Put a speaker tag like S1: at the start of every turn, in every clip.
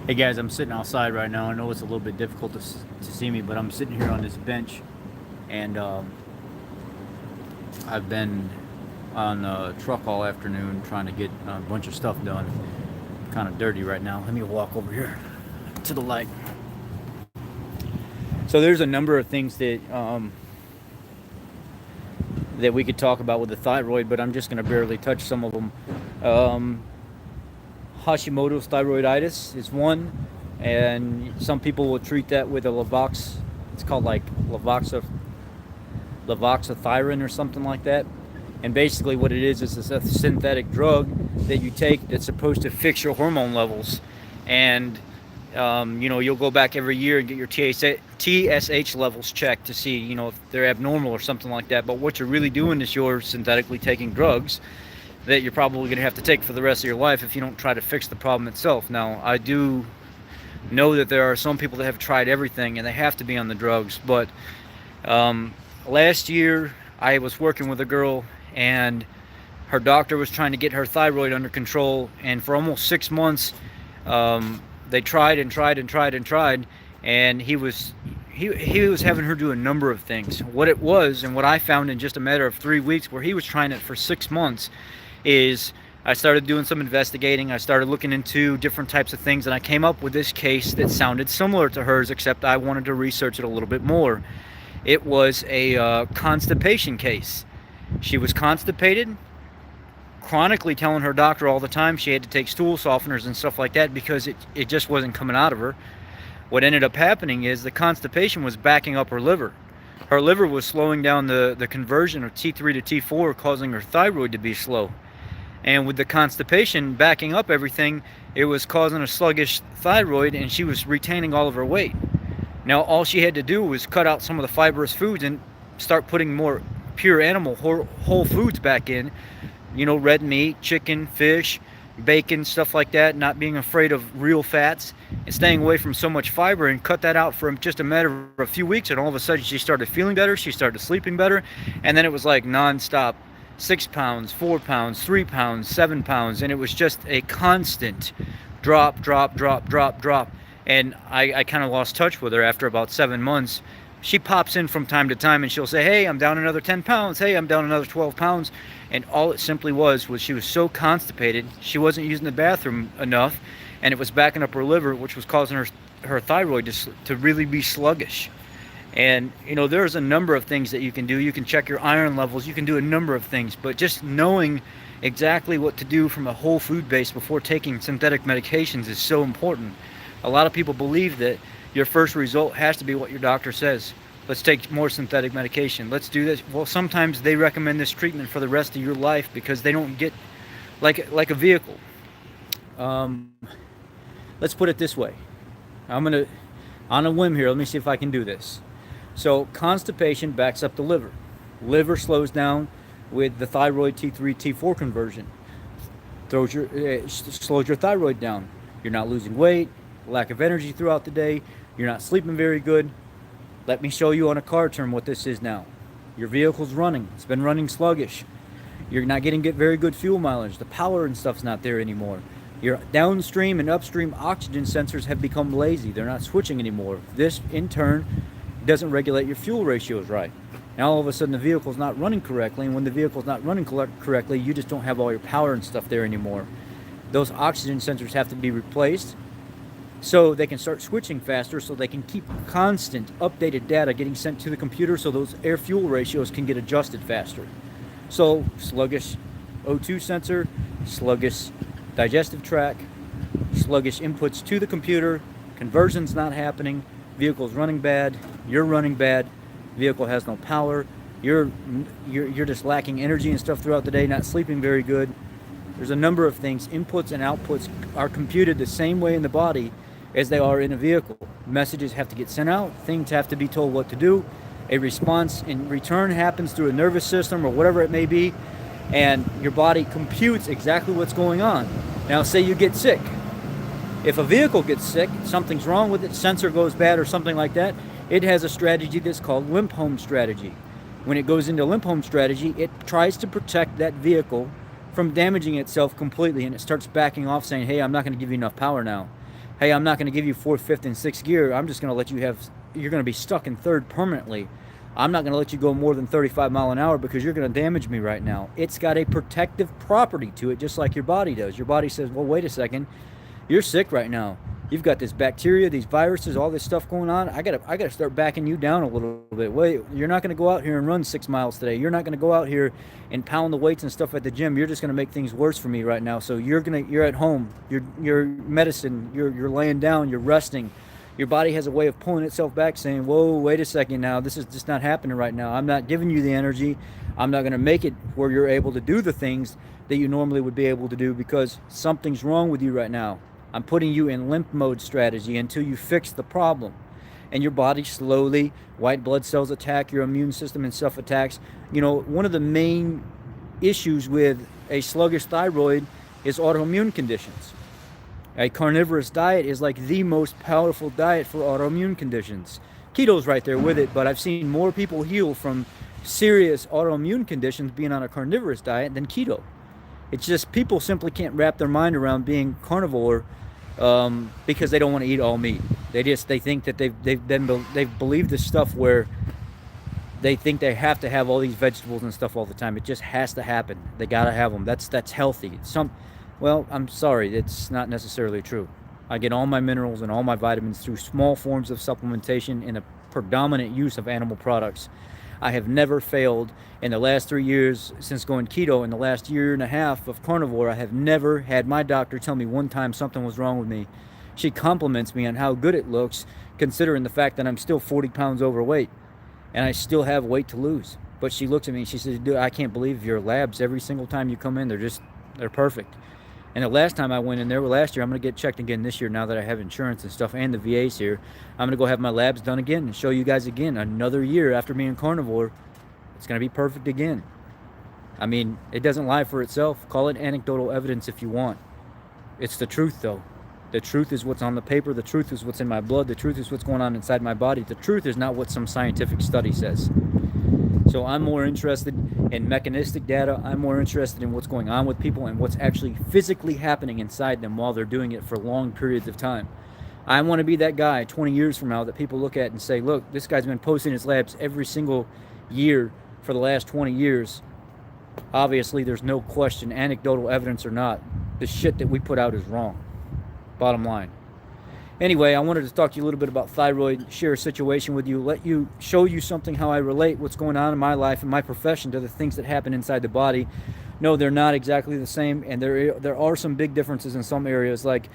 S1: Hey guys, I'm sitting outside right now. I know it's a little bit difficult to see me, but I'm sitting here on this bench, and I've been on the truck all afternoon trying to get a bunch of stuff done. Kind of dirty right now. Let me walk over here to the light. So there's a number of things that we could talk about with the thyroid, but I'm just going to barely touch some of them. Um, Hashimoto's thyroiditis is one, and some people will treat that with a Lavox. It's called like lavoxithirin or something like that. And basically, what it is a synthetic drug that you take that's supposed to fix your hormone levels. And you'll go back every year and get your TSH levels checked to see, if they're abnormal or something like that. But what you're really doing is you're synthetically taking drugs that you're probably going to have to take for the rest of your life if you don't try to fix the problem itself. Now, I do know that there are some people that have tried everything and they have to be on the drugs. But last year, I was working with a girl, and her doctor was trying to get her thyroid under control. And for almost 6 months, they tried and tried and tried and tried, and he was having her do a number of things. What it was, and what I found in just a matter of 3 weeks, where he was trying it for 6 months, is I started doing some investigating. I started looking into different types of things, and I came up with this case that sounded similar to hers, except I wanted to research it a little bit more. It was a constipation case. She was constipated, chronically telling her doctor all the time she had to take stool softeners and stuff like that because it just wasn't coming out of her. What ended up happening is the constipation was backing up her liver. Her liver was slowing down the conversion of T3 to T4, causing her thyroid to be slow. And with the constipation backing up everything, it was causing a sluggish thyroid, and she was retaining all of her weight. Now, all she had to do was cut out some of the fibrous foods and start putting more pure animal whole foods back in. Red meat, chicken, fish, bacon, stuff like that, not being afraid of real fats, and staying away from so much fiber, and cut that out for just a matter of a few weeks, and all of a sudden she started feeling better, she started sleeping better, and then it was like non-stop 6 pounds, 4 pounds, 3 pounds, 7 pounds, and it was just a constant drop, drop, drop, drop, drop. And I kind of lost touch with her after about 7 months. She pops in from time to time and she'll say, hey, I'm down another 10 pounds. Hey, I'm down another 12 pounds. And all it simply was she was so constipated, she wasn't using the bathroom enough, and it was backing up her liver, which was causing her thyroid to really be sluggish. And, there's a number of things that you can do. You can check your iron levels. You can do a number of things. But just knowing exactly what to do from a whole food base before taking synthetic medications is so important. A lot of people believe that your first result has to be what your doctor says. Let's take more synthetic medication. Let's do this. Well, sometimes they recommend this treatment for the rest of your life because they don't get like a vehicle. Let's put it this way. I'm going to, on a whim here, let me see if I can do this. So constipation backs up the liver. Liver slows down with the thyroid T3, T4 conversion. Slows your thyroid down. You're not losing weight, lack of energy throughout the day. You're not sleeping very good. Let me show you on a car term what this is now. Your vehicle's running. It's been running sluggish. You're not getting very good fuel mileage. The power and stuff's not there anymore. Your downstream and upstream oxygen sensors have become lazy. They're not switching anymore. This, in turn, doesn't regulate your fuel ratios right. Now, all of a sudden, the vehicle's not running correctly, and when the vehicle's not running correctly, you just don't have all your power and stuff there anymore. Those oxygen sensors have to be replaced so they can start switching faster, so they can keep constant updated data getting sent to the computer, so those air-fuel ratios can get adjusted faster. So, sluggish O2 sensor, sluggish digestive tract, sluggish inputs to the computer, conversion's not happening, vehicle's running bad, you're running bad, vehicle has no power, you're just lacking energy and stuff throughout the day, not sleeping very good. There's a number of things. Inputs and outputs are computed the same way in the body as they are in a vehicle. Messages have to get sent out, things have to be told what to do, a response in return happens through a nervous system or whatever it may be, and your body computes exactly what's going on. Now, say you get sick. If a vehicle gets sick, something's wrong with it, sensor goes bad or something like that, it has a strategy that's called limp home strategy. When it goes into limp home strategy, it tries to protect that vehicle from damaging itself completely, and it starts backing off saying, hey, I'm not going to give you enough power now. Hey, I'm not going to give you fourth, fifth, and sixth gear. I'm just going to let you have, you're going to be stuck in third permanently. I'm not going to let you go more than 35 mile an hour because you're going to damage me right now. It's got a protective property to it, just like your body does. Your body says, well, wait a second, you're sick right now. You've got this bacteria, these viruses, all this stuff going on. I gotta start backing you down a little bit. Wait, you're not going to go out here and run 6 miles today. You're not going to go out here and pound the weights and stuff at the gym. You're just going to make things worse for me right now. So you're at home. You're medicine. You're laying down. You're resting. Your body has a way of pulling itself back, saying, whoa, wait a second now. This is just not happening right now. I'm not giving you the energy. I'm not going to make it where you're able to do the things that you normally would be able to do because something's wrong with you right now. I'm putting you in limp mode strategy until you fix the problem. And your body slowly, white blood cells attack, your immune system and stuff attacks. You know, one of the main issues with a sluggish thyroid is autoimmune conditions. A carnivorous diet is like the most powerful diet for autoimmune conditions. Keto's right there with it, but I've seen more people heal from serious autoimmune conditions being on a carnivorous diet than keto. It's just people simply can't wrap their mind around being carnivore because they don't want to eat all meat. They think that they've believed this stuff where they think they have to have all these vegetables and stuff all the time. It just has to happen. They gotta have them. That's healthy. Well, I'm sorry, it's not necessarily true. I get all my minerals and all my vitamins through small forms of supplementation and a predominant use of animal products. I have never failed in the last 3 years since going keto. In the last year and a half of carnivore, I have never had my doctor tell me one time something was wrong with me. She compliments me on how good it looks, considering the fact that I'm still 40 pounds overweight and I still have weight to lose. But she looks at me and she says, dude, I can't believe your labs every single time you come in, they're perfect. And the last time I went in there, last year, I'm going to get checked again this year now that I have insurance and stuff and the VA's here. I'm going to go have my labs done again and show you guys again another year after being carnivore. It's going to be perfect again. I mean, it doesn't lie for itself. Call it anecdotal evidence if you want. It's the truth, though. The truth is what's on the paper. The truth is what's in my blood. The truth is what's going on inside my body. The truth is not what some scientific study says. So I'm more interested in mechanistic data. I'm more interested in what's going on with people and what's actually physically happening inside them while they're doing it for long periods of time. I want to be that guy 20 years from now that people look at and say, look, this guy's been posting his labs every single year for the last 20 years. Obviously, there's no question, anecdotal evidence or not, the shit that we put out is wrong. Bottom line. Anyway, I wanted to talk to you a little bit about thyroid, share a situation with you, show you something, how I relate what's going on in my life and my profession to the things that happen inside the body. No, they're not exactly the same, and there are some big differences in some areas. Like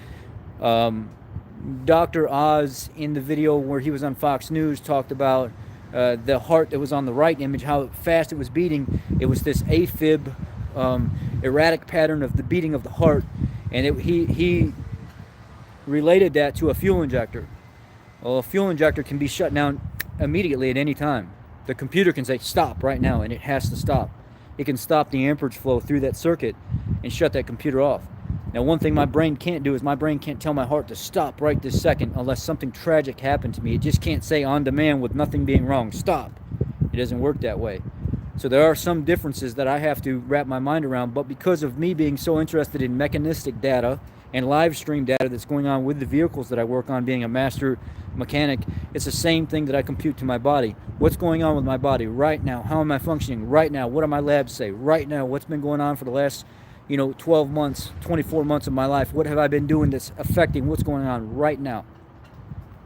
S1: Dr. Oz in the video where he was on Fox News talked about the heart that was on the right image, how fast it was beating. It was this AFib, erratic pattern of the beating of the heart, and he related that to a fuel injector. Well, a fuel injector can be shut down immediately at any time. The computer can say stop right now, and it has to stop. It can stop the amperage flow through that circuit and shut that computer off. Now, one thing my brain can't do is my brain can't tell my heart to stop right this second unless something tragic happened to me. It just can't say on demand with nothing being wrong, stop. It doesn't work that way. So there are some differences that I have to wrap my mind around, but because of me being so interested in mechanistic data and live stream data that's going on with the vehicles that I work on, being a master mechanic, it's the same thing that I compute to my body. What's going on with my body right now? How am I functioning right now? What do my labs say right now? What's been going on for the last 12 months, 24 months of my life? What have I been doing that's affecting what's going on right now?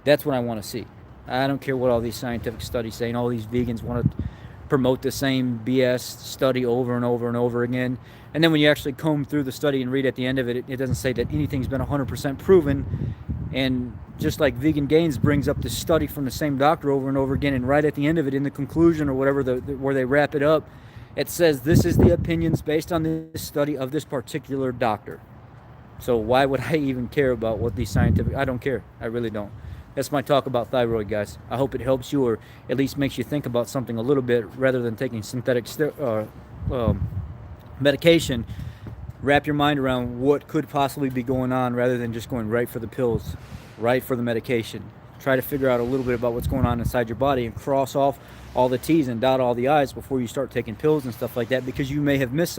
S1: That's what I want to see. I don't care what all these scientific studies say, and all these vegans want to promote the same BS study over and over and over again. And then when you actually comb through the study and read at the end of it, it doesn't say that anything's been 100% proven. And just like Vegan Gains brings up this study from the same doctor over and over again, and right at the end of it, in the conclusion or whatever, where they wrap it up, it says this is the opinions based on this study of this particular doctor. So why would I even care about what these scientific... I don't care. I really don't. That's my talk about thyroid, guys. I hope it helps you, or at least makes you think about something a little bit rather than taking synthetic medication. Wrap your mind around what could possibly be going on rather than just going right for the pills, right for the medication. Try to figure out a little bit about what's going on inside your body and cross off all the T's and dot all the I's before you start taking pills and stuff like that, because you may have missed something.